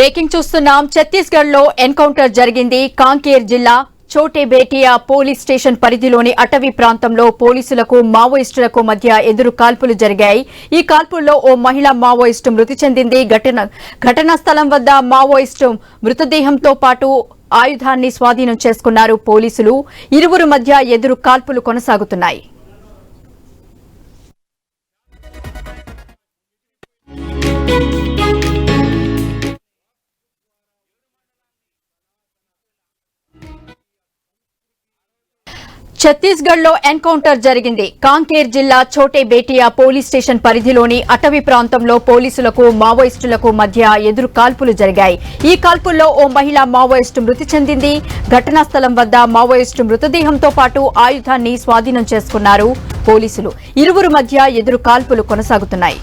Breaking చూస్తున్నాం. ఛత్తీస్గఢ్ లో encounter జరిగింది. కాంకేర్ జిల్లా చోటే బేటియా పోలీస్ స్టేషన్ పరిధిలోని అటవీ ప్రాంతంలో పోలీసులకు మావోయిస్టులకు మధ్య ఎదురు కాల్పులు జరిగాయి. ఈ కాల్పుల్లో ఓ మహిళా మావోయిస్టు మృతి చెందింది. ఘటనా స్థలం వద్ద మావోయిస్టు మృతదేహంతో పాటు ఆయుధాన్ని స్వాధీనం చేసుకున్నారు పోలీసులు. ఇరువురు మధ్య ఎదురు కాల్పులు కొనసాగుతున్నాయి. ఛత్తీస్గఢ్ లో ఎన్కౌంటర్ జరిగింది. కాంకేర్ జిల్లా చోటే బేటియా పోలీస్ స్టేషన్ పరిధిలోని అటవీ ప్రాంతంలో పోలీసులకు మావోయిస్టులకు మధ్య ఎదురు కాల్పులు జరిగాయి. ఈ కాల్పుల్లో ఓ మహిళా మావోయిస్టు మృతి చెందింది. ఘటనా స్థలం వద్ద మావోయిస్టు మృతదేహంతో పాటు ఆయుధాన్ని స్వాధీనం చేసుకున్నారు పోలీసులు. ఇరువురు మధ్య ఎదురు కాల్పులు కొనసాగుతున్నాయి.